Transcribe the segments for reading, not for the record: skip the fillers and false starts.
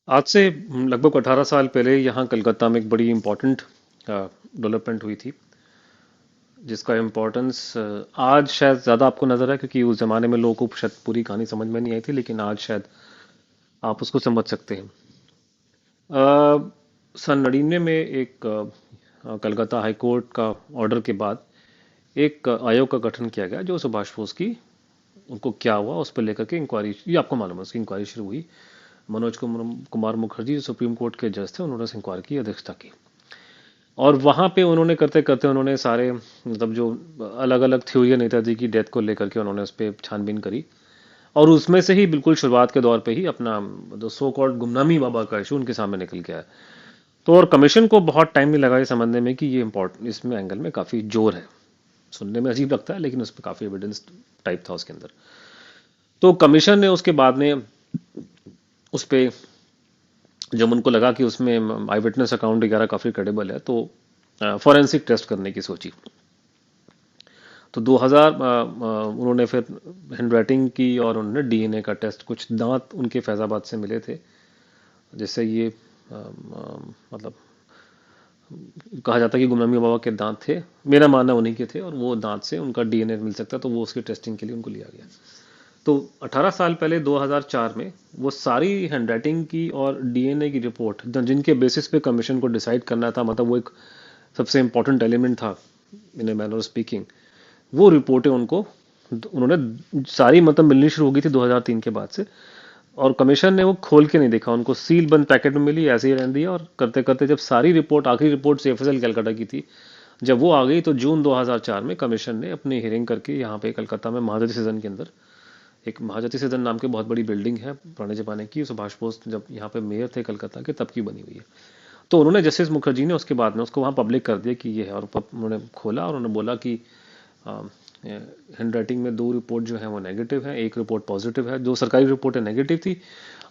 आज से लगभग 18 साल पहले यहाँ कलकत्ता में एक बड़ी इम्पोर्टेंट डेवलपमेंट हुई थी, जिसका इम्पोर्टेंस आज शायद ज़्यादा आपको नज़र है, क्योंकि उस ज़माने में लोगों को शायद पूरी कहानी समझ में नहीं आई थी, लेकिन आज शायद आप उसको समझ सकते हैं। सन 99 में एक कलकत्ता हाई कोर्ट का ऑर्डर के बाद एक आयोग का गठन किया गया, जो सुभाष बोस की उनको क्या हुआ उस पर लेकर के इंक्वायरी, ये आपको मालूम है, उसकी इंक्वायरी शुरू हुई। मनोज कुमार मुखर्जी जो सुप्रीम कोर्ट के जज थे, उन्होंने उस इंक्वायरी की अध्यक्षता की। और वहां पे उन्होंने करते करते उन्होंने सारे मतलब जो अलग अलग थ्योरी है नेताजी की डेथ को लेकर के, उन्होंने उस पर छानबीन करी। और उसमें से ही बिल्कुल शुरुआत के दौर पे ही अपना जो सो कॉल्ड गुमनामी बाबा का इशू उनके सामने निकल के आया। तो और कमीशन को बहुत टाइम नहीं लगा ये समझने में कि ये इम्पोर्टेंट, इसमें एंगल में काफी जोर है। सुनने में अजीब लगता है, लेकिन उस पर काफी एविडेंस टाइप था उसके अंदर। तो कमीशन ने उसके बाद में उस पे, जब उनको लगा कि उसमें आई विटनेस अकाउंट वगैरह काफी क्रेडिबल है, तो फॉरेंसिक टेस्ट करने की सोची। तो 2000 उन्होंने फिर हैंडराइटिंग की और उन्होंने डीएनए का टेस्ट, कुछ दांत उनके फैजाबाद से मिले थे, जिससे ये मतलब कहा जाता है कि गुमनामी बाबा के दांत थे। मेरा मानना उन्हीं के थे, और वो दांत से उनका डीएनए मिल सकता, तो वो उसकी टेस्टिंग के लिए उनको लिया गया। तो 18 साल पहले 2004 में वो सारी हैंडराइटिंग की और डीएनए की रिपोर्ट, जिनके बेसिस पे कमीशन को डिसाइड करना था, मतलब वो एक सबसे इंपॉर्टेंट एलिमेंट था इन ए मैनर ऑफ स्पीकिंग, वो रिपोर्टें उनको उन्होंने सारी मतलब मिलनी शुरू हो गई थी 2003 के बाद से। और कमीशन ने वो खोल के नहीं देखा, उनको सील बंद पैकेट में मिली, ऐसे ही रहने दिया। और करते करते जब सारी रिपोर्ट, आखिरी रिपोर्ट सीएफएसएल कलकत्ता की थी, जब वो आ गई, तो जून 2004 में कमीशन ने अपनी हियरिंग करके यहाँ पे कलकत्ता में महादजी सदन के अंदर, एक महाजती सदन नाम की बहुत बड़ी बिल्डिंग है पुराने जमाने की, सुभाष बोस जब यहाँ पे मेयर थे कलकत्ता के, तब की बनी हुई है। तो उन्होंने, जस्टिस मुखर्जी ने उसके बाद में उसको वहाँ पब्लिक कर दिया कि ये है। और उन्होंने खोला और उन्होंने बोला कि हैंड राइटिंग में दो रिपोर्ट जो है वो नेगेटिव है, एक रिपोर्ट पॉजिटिव है। जो सरकारी रिपोर्ट है नेगेटिव थी,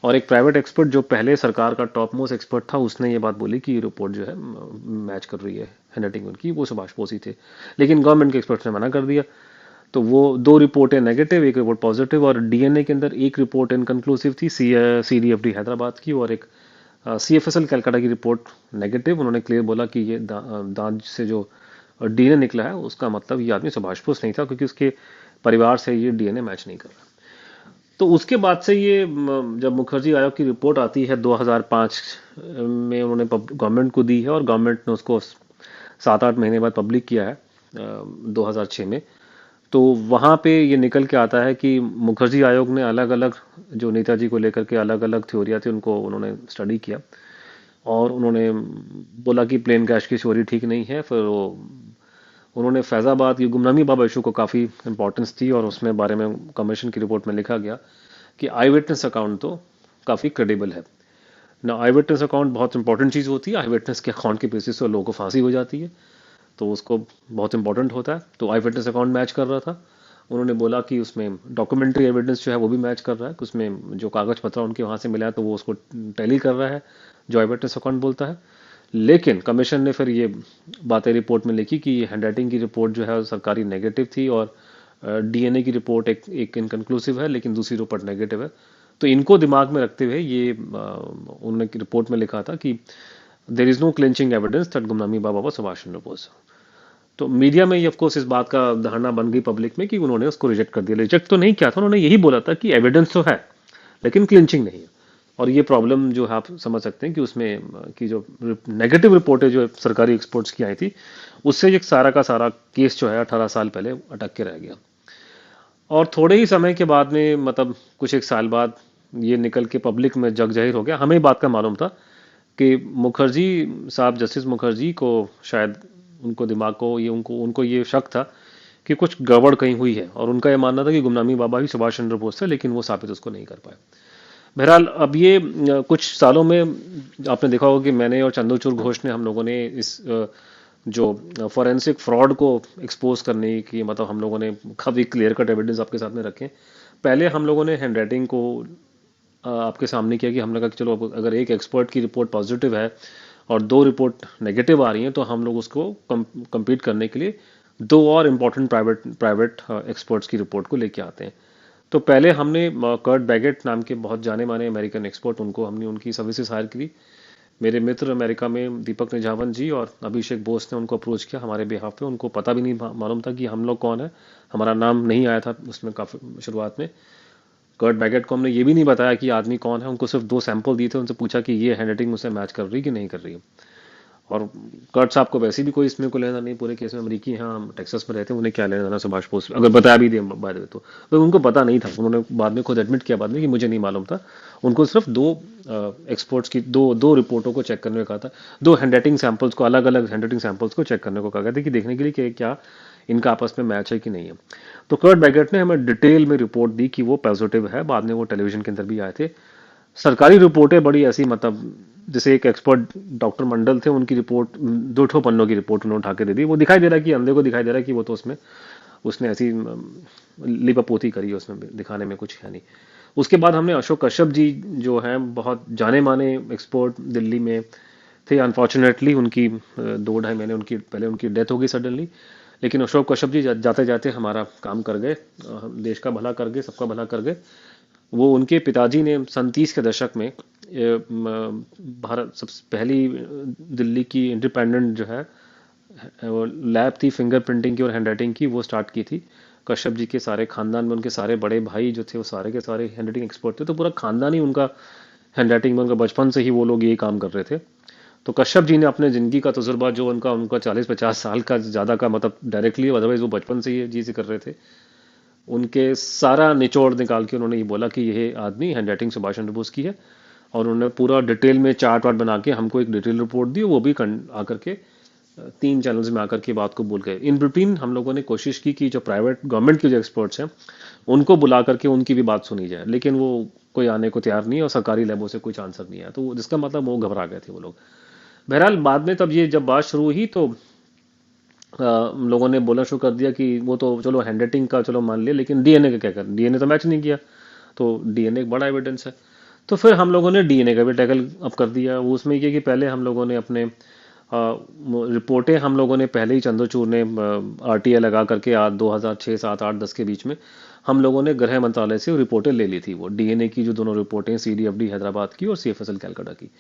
और एक प्राइवेट एक्सपर्ट जो पहले सरकार का टॉप मोस्ट एक्सपर्ट था, उसने ये बात बोली कि ये रिपोर्ट जो है मैच कर रही है हैंड राइटिंग उनकी, वो सुभाष बोस ही थे। लेकिन गवर्नमेंट के एक्सपर्ट्स ने मना कर दिया। तो वो दो रिपोर्टें नेगेटिव, एक रिपोर्ट पॉजिटिव, और डीएनए के अंदर एक रिपोर्ट इनकन्क्लूसिव थी सीडीएफडी हैदराबाद की, और एक सीएफएसएल कलकत्ता की रिपोर्ट नेगेटिव। उन्होंने क्लियर बोला कि ये दांत से जो डीएनए निकला है, उसका मतलब ये आदमी सुभाष बोस नहीं था, क्योंकि उसके परिवार से ये डीएनए मैच नहीं कर रहा। तो उसके बाद से ये जब मुखर्जी आयोग की रिपोर्ट आती है 2005 में, उन्होंने गवर्नमेंट को दी है, और गवर्नमेंट ने उसको 7-8 महीने बाद पब्लिक किया है 2006 में। तो वहाँ पे ये निकल के आता है कि मुखर्जी आयोग ने अलग अलग, जो नेताजी को लेकर के अलग अलग थ्योरियाँ थी, उनको उन्होंने स्टडी किया। और उन्होंने बोला कि प्लेन कैश की चोरी ठीक नहीं है। फिर वो उन्होंने फैजाबाद की गुमनामी बाबा इशू को काफ़ी इंपॉर्टेंस दी, और उसमें बारे में कमीशन की रिपोर्ट में लिखा गया कि आई विटनेस अकाउंट तो काफ़ी क्रेडिबल है ना। आई विटनेस अकाउंट बहुत इंपॉर्टेंट चीज़ होती है, आई विटनेस के अकाउंट के बेसिस पर लोगों को फांसी हो जाती है, तो उसको बहुत इंपॉर्टेंट होता है। तो आई विटनेस अकाउंट मैच कर रहा था। उन्होंने बोला कि उसमें डॉक्यूमेंट्री एविडेंस जो है वो भी मैच कर रहा है, कि उसमें जो कागज पत्र उनके वहां से मिला है, तो वो उसको टैली कर रहा है, जो आई विटनेस अकाउंट बोलता है। लेकिन कमीशन ने फिर ये बातें रिपोर्ट में लिखी कि हैंडराइटिंग की रिपोर्ट जो है सरकारी नेगेटिव थी, और डीएनए की रिपोर्ट एक इनकन्क्लूसिव है, लेकिन दूसरी रिपोर्ट नेगेटिव है। तो इनको दिमाग में रखते हुए ये उन्होंने रिपोर्ट में लिखा था कि there is no clinching evidence that Gumnami Baba व सुभाष चंद्र बोस। तो मीडिया में ये ऑफ कोर्स इस बात का धारणा बन गई पब्लिक में कि उन्होंने उसको रिजेक्ट कर दिया। रिजेक्ट तो नहीं किया था, उन्होंने यही बोला था कि एविडेंस तो है, लेकिन क्लिंचिंग नहीं है। और ये प्रॉब्लम जो है आप समझ सकते हैं कि उसमें कि जो नेगेटिव रिपोर्टें जो सरकारी एक्सपर्ट्स की आई थी, उससे एक सारा का सारा केस जो है 18 साल पहले अटक के रह गया। और थोड़े ही समय के बाद में, मतलब कुछ एक साल बाद, ये निकल के पब्लिक में जग जाहिर हो गया। हमें बात का मालूम था कि मुखर्जी साहब, जस्टिस मुखर्जी को शायद, उनको दिमाग को ये, उनको उनको ये शक था कि कुछ गड़बड़ कहीं हुई है, और उनका ये मानना था कि गुमनामी बाबा ही सुभाष चंद्र बोस थे, लेकिन वो साबित उसको नहीं कर पाए। बहरहाल अब ये कुछ सालों में आपने देखा होगा कि मैंने और चंद्रचूड़ घोष ने, हम लोगों ने इस जो फॉरेंसिक फ्रॉड को एक्सपोज करने की, मतलब हम लोगों ने काफी क्लियर कट एविडेंस आपके सामने रखे। पहले हम लोगों ने हैंडराइटिंग को आपके सामने किया कि हमने कहा कि चलो, अगर एक एक्सपर्ट की रिपोर्ट पॉजिटिव है और दो रिपोर्ट नेगेटिव आ रही हैं, तो हम लोग उसको compete करने के लिए दो और इम्पोर्टेंट प्राइवेट प्राइवेट एक्सपर्ट्स की रिपोर्ट को लेके आते हैं। तो पहले हमने कर्ट बैगेट नाम के बहुत जाने माने अमेरिकन एक्सपर्ट, उनको हमने उनकी सर्विसेज हायर की। मेरे मित्र अमेरिका में दीपक निझावन जी और अभिषेक बोस ने उनको अप्रोच किया हमारे बिहाफ पे। उनको पता भी नहीं मालूम था कि हम लोग कौन है, हमारा नाम नहीं आया था उसमें काफी शुरुआत में। कर्ट बैगेट को हमने ये भी नहीं बताया कि आदमी कौन है, उनको सिर्फ दो सैंपल दिए थे, उनसे पूछा कि ये हैंडराइटिंग मुझसे मैच कर रही कि नहीं कर रही है। और कर्ट साहब को वैसे भी कोई इसमें को लेना नहीं, पूरे केस में अमरीकी हैं, हम टेक्सास में रहते हैं, उन्हें क्या लेना देना सुभाष बोस से। अगर बताया भी दिया बाय द वे तो उनको पता नहीं था। उन्होंने बाद में खुद एडमिट किया बाद में कि मुझे नहीं मालूम था। उनको सिर्फ दो एक्सपोर्ट्स की दो दो रिपोर्टों को चेक करने को कहा था, दो हैंडराइटिंग सैंपल्स को, अलग अलग हैंडराइटिंग सैंपल्स को चेक करने को कहा गया था कि देखने के लिए कि क्या इनका आपस में मैच है कि नहीं है। तो कर्ट बैगेट ने हमें डिटेल में रिपोर्ट दी कि वो पॉजिटिव है। बाद में वो टेलीविजन के अंदर भी आए थे। सरकारी रिपोर्टें बड़ी ऐसी, मतलब जैसे एक एक्सपर्ट डॉक्टर मंडल थे, उनकी रिपोर्ट 2 ठो पन्नों की रिपोर्ट उन्होंने उठा के दे दी। वो दिखाई दे रहा है कि अंधे को दिखाई दे रहा है कि वो तो उसमें उसने ऐसी लिपापोती करी है, उसमें दिखाने में कुछ है नहीं। उसके बाद हमने अशोक कश्यप जी, जो हैं बहुत जाने माने एक्सपर्ट, दिल्ली में थे। अनफॉर्चुनेटली उनकी 2 ढाई महीने उनकी पहले उनकी डेथ हो गई सडनली। लेकिन अशोक कश्यप जी जाते जाते हमारा काम कर गए, देश का भला कर गए, सबका भला कर गए। वो उनके पिताजी ने सन 30 के दशक में भारत सबसे पहली दिल्ली की इंडिपेंडेंट जो है वो लैब थी फिंगर प्रिंटिंग की और हैंडराइटिंग की, वो स्टार्ट की थी। कश्यप जी के सारे खानदान में उनके सारे बड़े भाई जो थे वो सारे के सारे हैंडराइटिंग एक्सपर्ट थे, तो पूरा खानदान ही उनका हैंडराइटिंग में, उनका बचपन से ही वो लोग यही काम कर रहे थे। तो कश्यप जी ने अपने जिंदगी का तजुर्बा जो उनका उनका 40-50 साल का ज़्यादा का, मतलब डायरेक्टली, अदरवाइज वो बचपन से ये चीज़ें कर रहे थे, उनके सारा निचोड़ निकाल के उन्होंने ये बोला कि यह आदमी हैंडराइटिंग सुभाष चंद्र बोस की है। और उन्होंने पूरा डिटेल में चार्ट वार्ट बना के हमको एक डिटेल रिपोर्ट दी। वो भी आकर के 3 चैनल्स में आकर के बात को बोल गए। इन बिटवीन हम लोगों ने कोशिश की कि जो प्राइवेट गवर्नमेंट के जो एक्सपर्ट्स हैं उनको बुला करके उनकी भी बात सुनी जाए, लेकिन वो कोई आने को तैयार नहीं है और सरकारी लैबों से कुछ आंसर नहीं आया। तो जिसका मतलब वो घबरा गए थे वो लोग। बहरहाल बाद में तब ये जब बात शुरू हुई तो लोगों ने बोलना शुरू कर दिया कि वो तो चलो हैंडराइटिंग का चलो मान लिया, लेकिन डीएनए का क्या कर, डीएनए तो मैच नहीं किया। तो डीएनए एक बड़ा एविडेंस है। तो फिर हम लोगों ने डीएनए का भी टैकल अप कर दिया। वो उसमें ये कि पहले हम लोगों ने अपने रिपोर्टें हम लोगों ने पहले ही चंद्रचूड़ ने आरटीए लगा करके आज 2006, 7, 8, 10 के बीच में हम लोगों ने गृह मंत्रालय से रिपोर्टें ले ली थी। वो डीएनए की जो दोनों रिपोर्टें, सीडीएफडी हैदराबाद की और सीएफएसएल कैलकाटा की।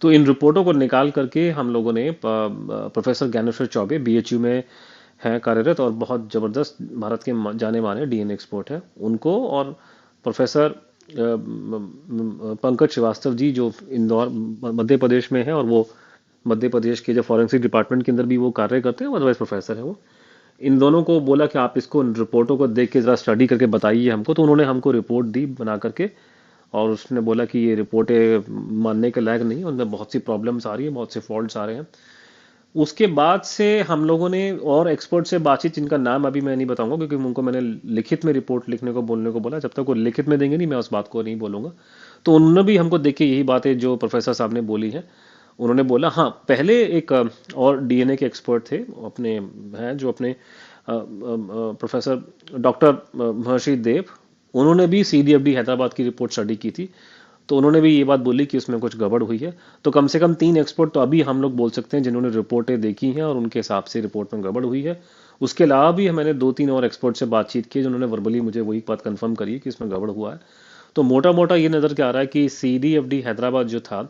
तो इन रिपोर्टों को निकाल करके हम लोगों ने प्रोफेसर ज्ञानेश्वर चौबे बीएचयू में हैं कार्यरत और बहुत ज़बरदस्त भारत के जाने माने डीएनए एक्सपर्ट हैं, उनको, और प्रोफेसर पंकज श्रीवास्तव जी जो इंदौर मध्य प्रदेश में है, और वो मध्य प्रदेश के जो फॉरेंसिक डिपार्टमेंट के अंदर भी वो कार्य करते हैं, अदरवाइज प्रोफेसर है वो। इन दोनों को बोला कि आप इसको रिपोर्टों को देख के ज़रा स्टडी करके बताइए हमको। तो उन्होंने हमको रिपोर्ट दी बना करके, और उसने बोला कि ये रिपोर्टें मानने के लायक नहीं है, उनमें बहुत सी प्रॉब्लम्स आ रही है, बहुत से फॉल्ट्स आ रहे हैं। उसके बाद से हम लोगों ने और एक्सपर्ट से बातचीत, जिनका नाम अभी मैं नहीं बताऊंगा क्योंकि उनको मैंने लिखित में रिपोर्ट लिखने को बोलने को बोला। जब तक वो लिखित में देंगे नहीं मैं उस बात को नहीं बोलूंगा। तो उन्होंने भी हमको देख के यही बातें जो प्रोफेसर साहब ने बोली है, उन्होंने बोला। हाँ, पहले एक और डीएनए के एक्सपर्ट थे अपने, हैं जो अपने प्रोफेसर डॉक्टर महर्षि देव, उन्होंने भी सीडीएफडी हैदराबाद की रिपोर्ट स्टडी की थी। तो उन्होंने भी ये बात बोली कि उसमें कुछ गड़बड़ हुई है। तो कम से कम 3 एक्सपर्ट तो अभी हम लोग बोल सकते हैं जिन्होंने रिपोर्टें देखी हैं और उनके हिसाब से रिपोर्ट में गड़बड़ हुई है। उसके अलावा भी मैंने 2-3 और एक्सपर्ट से बातचीत की जिन्होंने वर्बली मुझे वही बात कंफर्म करी है कि इसमें गड़बड़ हुआ है। तो मोटा मोटा ये नज़र के आ रहा है कि सीडीएफडी हैदराबाद जो था,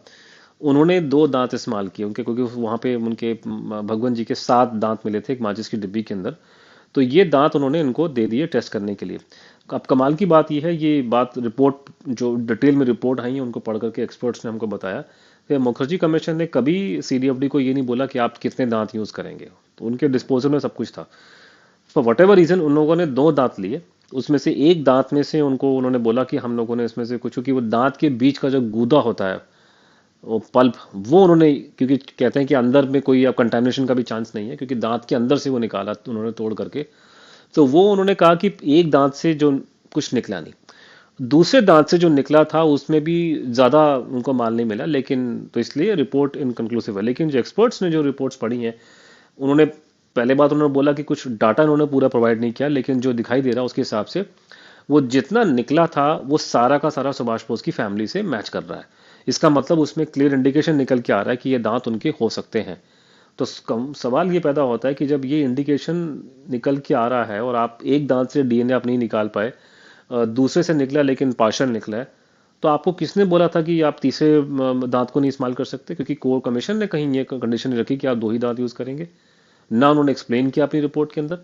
उन्होंने 2 दांत इस्तेमाल किए उनके, क्योंकि वहाँ पे उनके भगवान जी के 7 दांत मिले थे एक माचिस की डिब्बी के अंदर। तो ये दांत उन्होंने इनको दे दिए टेस्ट करने के लिए। अब कमाल की बात यह है, ये बात रिपोर्ट जो डिटेल में रिपोर्ट आई है उनको पढ़ करके एक्सपर्ट्स ने हमको बताया कि मुखर्जी कमीशन ने कभी सीडीएफडी को ये नहीं बोला कि आप कितने दांत यूज़ करेंगे। तो उनके डिस्पोजल में सब कुछ था। फॉर वट एवर रीज़न उन लोगों ने 2 दांत लिए। उसमें से एक दांत में से उनको उन्होंने बोला कि हम लोगों ने इसमें से कुछ, क्योंकि वो दांत के बीच का जो गूदा होता है, वो पल्प, वो उन्होंने, क्योंकि कहते हैं कि अंदर में कोई अब कंटेमिनेशन का भी चांस नहीं है क्योंकि दांत के अंदर से वो निकाला उन्होंने तोड़ करके। तो वो उन्होंने कहा कि एक दांत से जो कुछ निकला नहीं, दूसरे दांत से जो निकला था उसमें भी ज़्यादा उनको माल नहीं मिला। लेकिन तो इसलिए रिपोर्ट इनकन्क्लूसिव है। लेकिन जो एक्सपर्ट्स ने जो रिपोर्ट्स पढ़ी हैं, उन्होंने पहले बात उन्होंने बोला कि कुछ डाटा उन्होंने पूरा प्रोवाइड नहीं किया, लेकिन जो दिखाई दे रहा उसके हिसाब से वो जितना निकला था वो सारा का सारा सुभाष बोस की फैमिली से मैच कर रहा है। इसका मतलब उसमें क्लियर इंडिकेशन निकल के आ रहा है कि ये दांत उनके हो सकते हैं। तो सवाल ये पैदा होता है कि जब ये इंडिकेशन निकल के आ रहा है और आप एक दांत से डीएनए आप नहीं निकाल पाए, दूसरे से निकला लेकिन पार्शल निकला है, तो आपको किसने बोला था कि आप तीसरे दांत को नहीं इस्तेमाल कर सकते? क्योंकि कोर कमीशन ने कहीं ये कंडीशन नहीं रखी कि आप दो ही दांत यूज करेंगे, ना उन्होंने एक्सप्लेन किया अपनी रिपोर्ट के अंदर।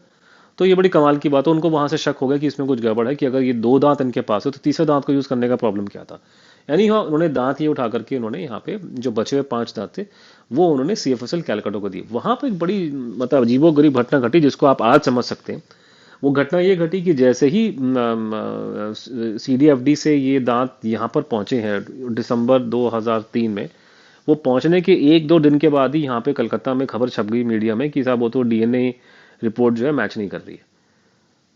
तो ये बड़ी कमाल की बात है, उनको वहां से शक हो गया कि इसमें कुछ गड़बड़ है, कि अगर ये दो दांत इनके पास है तो तीसरे दांत को यूज करने का प्रॉब्लम क्या था। यानी हाँ, उन्होंने दांत ये उठा करके उन्होंने यहाँ पे जो बचे हुए 5 दांत थे वो उन्होंने सीएफएसएल कैलकाटा को दिए। वहां पर एक बड़ी मतलब अजीबोगरीब घटना घटी जिसको आप आज समझ सकते हैं। वो घटना ये घटी कि जैसे ही सीडीएफडी से ये दांत यहाँ पर पहुंचे हैं दिसंबर 2003 में, वो पहुंचने के एक दो दिन के बाद ही यहाँ पे कलकत्ता में खबर छप गई मीडिया में कि साहब वो तो डीएनए रिपोर्ट जो है मैच नहीं कर रही है।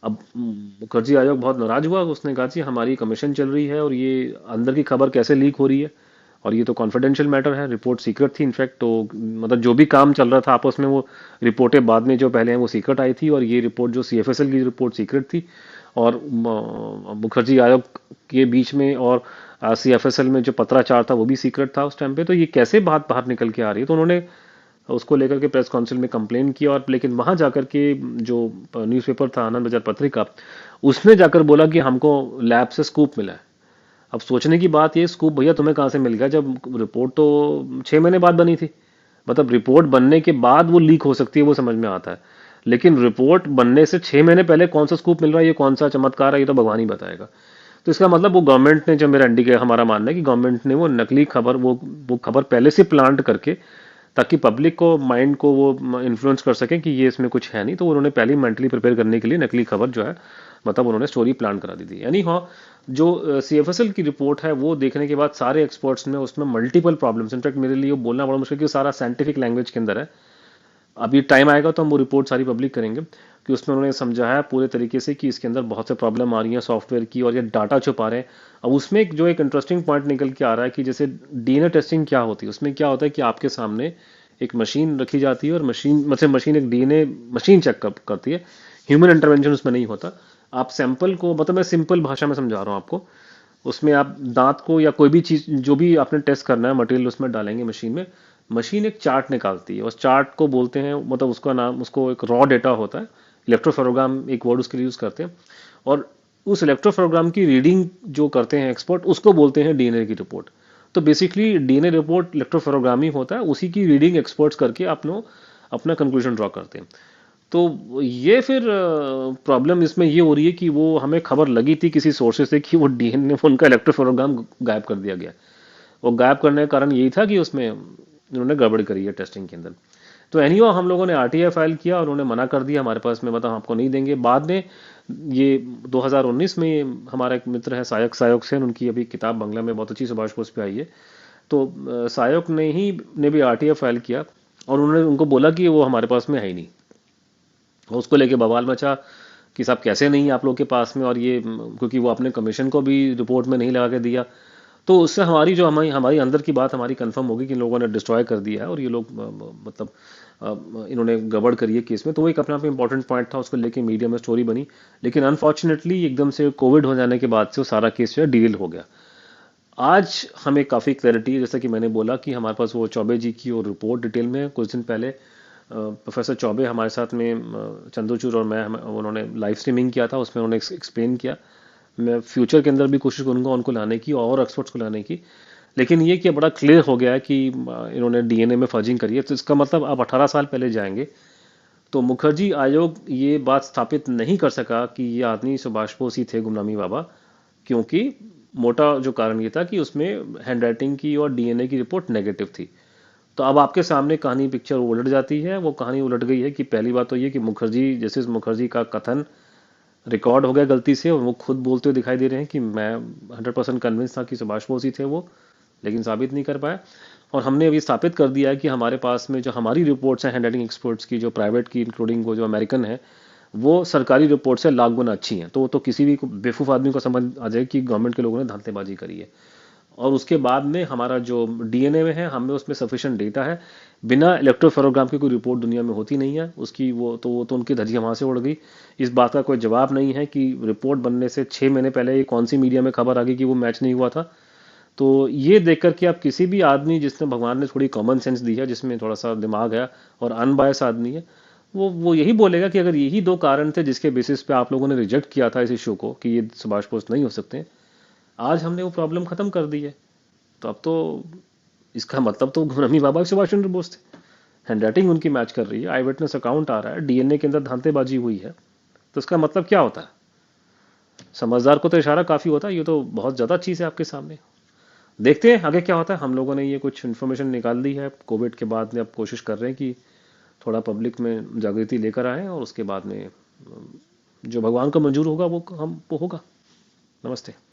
अब मुखर्जी आयोग बहुत नाराज हुआ, उसने कहा कि हमारी कमीशन चल रही है और ये अंदर की खबर कैसे लीक हो रही है, और ये तो कॉन्फिडेंशियल मैटर है, रिपोर्ट सीक्रेट थी इनफैक्ट। तो मतलब जो भी काम चल रहा था आपस में, वो रिपोर्टें बाद में जो पहले हैं वो सीक्रेट आई थी, और ये रिपोर्ट जो सीएफएसएल की रिपोर्ट सीक्रेट थी। और मुखर्जी आयोग के बीच में और सीएफएसएल में जो पत्राचार था वो भी सीक्रेट था उस टाइम पे। तो ये कैसे बात बाहर निकल के आ रही है, तो उन्होंने उसको लेकर के प्रेस काउंसिल में कंप्लेन किया। और लेकिन वहां जाकर के जो न्यूज़पेपर था आनंद बाजार पत्रिका, उसने जाकर बोला कि हमको लैब से स्कूप मिला है। अब सोचने की बात ये, स्कूप भैया तुम्हें कहाँ से मिल गया जब रिपोर्ट तो 6 महीने बाद बनी थी। मतलब रिपोर्ट बनने के बाद वो लीक हो सकती है, वो समझ में आता है, लेकिन रिपोर्ट बनने से 6 महीने पहले कौन सा स्कूप मिल रहा है, ये कौन सा चमत्कार है, ये तो भगवान ही बताएगा। तो इसका मतलब वो गवर्नमेंट ने, जब मेरा इंडिकेट हमारा मानना है कि गवर्नमेंट ने वो नकली खबर, वो खबर पहले से प्लांट करके, ताकि पब्लिक को, माइंड को वो इन्फ्लुएंस कर सकें कि ये इसमें कुछ है नहीं, तो उन्होंने पहले ही मेंटली प्रिपेयर करने के लिए नकली खबर जो है, मतलब उन्होंने स्टोरी प्लान करा दी थी। यानी हाँ, जो सीएफएसएल की रिपोर्ट है वो देखने के बाद सारे एक्सपर्ट्स ने उसमें मल्टीपल प्रॉब्लम्स, इनफैक्ट मेरे लिए वो बोलना बड़ा मुश्किल कि सारा साइंटिफिक लैंग्वेज के अंदर है। अभी टाइम आएगा तो हम वो रिपोर्ट सारी पब्लिक करेंगे, कि उसमें उन्होंने समझाया पूरे तरीके से कि इसके अंदर बहुत से प्रॉब्लम आ रही है सॉफ्टवेयर की, और ये डाटा छुपा रहे हैं। अब उसमें जो एक इंटरेस्टिंग पॉइंट निकल के आ रहा है कि जैसे डीएनए टेस्टिंग क्या होती है, उसमें क्या होता है कि आपके सामने एक मशीन रखी जाती है, और मशीन मतलब मशीन एक डीएनए मशीन चेक करती है, ह्यूमन इंटरवेंशन उसमें नहीं होता। आप सैंपल को, मतलब मैं सिंपल भाषा में समझा रहा हूँ आपको, उसमें आप दांत को या कोई भी चीज जो भी आपने टेस्ट करना है मटेरियल उसमें डालेंगे मशीन में, मशीन एक चार्ट निकालती है, उस चार्ट को बोलते हैं, मतलब उसका नाम, उसको एक रॉ डेटा होता है, इलेक्ट्रोफेरोग्राम एक वर्ड उसके लिए यूज करते हैं। और उस इलेक्ट्रोफेरोग्राम की रीडिंग जो करते हैं एक्सपर्ट, उसको बोलते हैं डीएनए की रिपोर्ट। तो बेसिकली डीएनए रिपोर्ट इलेक्ट्रोफेरोग्राम ही होता है, उसी की रीडिंग एक्सपर्ट्स करके आप लोग अपना कंक्लूजन ड्रॉ करते हैं। तो ये फिर प्रॉब्लम इसमें ये हो रही है कि वो हमें खबर लगी थी किसी सोर्सेज से कि वो डीएनए, उनका इलेक्ट्रोफेरोग्राम गायब कर दिया गया। वो गायब करने का कारण यही था कि उसमें उन्होंने गड़बड़ करी है टेस्टिंग के अंदर। तो एनीहो हम लोगों ने आरटीआई फाइल किया और उन्होंने मना कर दिया हमारे पास में, मतलब हम आपको नहीं देंगे। बाद में ये 2019 में हमारा एक मित्र है सायक सायोग सेन, उनकी अभी किताब बंगला में बहुत अच्छी सुभाष पोस्ट पे आई है। तो सायक ने भी आरटीआई फाइल किया, और उन्होंने उनको बोला कि वो हमारे पास में है ही नहीं। और उसको लेके बवाल मचा कि साहब कैसे नहीं आप लोग के पास में, और ये क्योंकि वो अपने कमीशन को भी रिपोर्ट में नहीं लगा के दिया। तो उससे हमारी जो हमारी हमारी अंदर की बात हमारी कंफर्म होगी कि इन लोगों ने डिस्ट्रॉय कर दिया है, और ये लोग मतलब इन्होंने गड़बड़ करी है केस में। तो वो एक अपना आप इंपॉर्टेंट पॉइंट था, उसको लेके मीडिया में स्टोरी बनी। लेकिन अनफॉर्चुनेटली एकदम से कोविड हो जाने के बाद से वो सारा केस जो है डील हो गया। आज हमें काफ़ी क्लैरिटी है, जैसा कि मैंने बोला कि हमारे पास वो चौबे जी की वो रिपोर्ट डिटेल में है। कुछ दिन पहले प्रोफेसर चौबे हमारे साथ में, चंद्रचूड़ और मैं, उन्होंने लाइव स्ट्रीमिंग किया था, उसमें उन्होंने एक्सप्लेन किया। मैं फ्यूचर के अंदर भी कोशिश करूंगा उनको लाने की और एक्सपर्ट्स को लाने की। लेकिन ये कि बड़ा क्लियर हो गया है कि इन्होंने डीएनए में फर्जिंग करी है। तो इसका मतलब आप 18 साल पहले जाएंगे तो मुखर्जी आयोग ये बात स्थापित नहीं कर सका कि ये आदमी सुभाष बोस ही थे, गुमनामी बाबा, क्योंकि मोटा जो कारण ये था कि उसमें हैंडराइटिंग की और डीएनए की रिपोर्ट नेगेटिव थी। तो अब आपके सामने कहानी, पिक्चर उलट जाती है। वो कहानी उलट गई है कि पहली बात तो ये कि मुखर्जी, जैसे मुखर्जी का कथन रिकॉर्ड हो गया गलती से, और वो खुद बोलते हुए दिखाई दे रहे हैं कि मैं 100% कन्विंस था कि सुभाष बोस ही थे वो, लेकिन साबित नहीं कर पाया। और हमने अभी स्थापित कर दिया है कि हमारे पास में जो हमारी रिपोर्ट्स हैं हैंड राइटिंग एक्सपर्ट्स की, जो प्राइवेट की इंक्लूडिंग वो जो अमेरिकन है, वो सरकारी रिपोर्ट से लाख गुना अच्छी हैं। तो वो तो किसी भी बेवकूफ़ आदमी को समझ आ जाए कि गवर्नमेंट के लोगों ने धांधलेबाजी करी है। और उसके बाद में हमारा जो डीएनए में है, हमें उसमें सफिशिएंट डेटा है। बिना इलेक्ट्रोफेरोग्राम की कोई रिपोर्ट दुनिया में होती नहीं है उसकी। वो तो उनकी धज्जियां वहां से उड़ गई। इस बात का कोई जवाब नहीं है कि रिपोर्ट बनने से 6 महीने पहले ये कौन सी मीडिया में खबर आ गई कि वो मैच नहीं हुआ था। तो ये देख करके आप किसी भी आदमी जिसने, भगवान ने थोड़ी कॉमन सेंस दी है, जिसमें थोड़ा सा दिमाग है और अनबायस आदमी है, वो यही बोलेगा कि अगर यही दो कारण थे जिसके बेसिस पे आप लोगों ने रिजेक्ट किया था इस इशू को कि ये सुभाष बोस नहीं हो सकते, आज हमने वो प्रॉब्लम खत्म कर दी है, तो अब तो इसका मतलब तो रमी बाबा भी सुभाष चंद्र बोस थे। हैंडराइटिंग उनकी मैच कर रही है, आई विटनेस अकाउंट आ रहा है, डीएनए के अंदर धांधेबाजी हुई है, तो इसका मतलब क्या होता है? समझदार को तो इशारा काफी होता है, ये तो बहुत ज्यादा चीज है आपके सामने। देखते हैं आगे क्या होता है। हम लोगों ने ये कुछ इन्फॉर्मेशन निकाल दी है कोविड के बाद में, अब कोशिश कर रहे हैं कि थोड़ा पब्लिक में जागृति लेकर आए, और उसके बाद में जो भगवान को मंजूर होगा वो हम वो होगा। नमस्ते।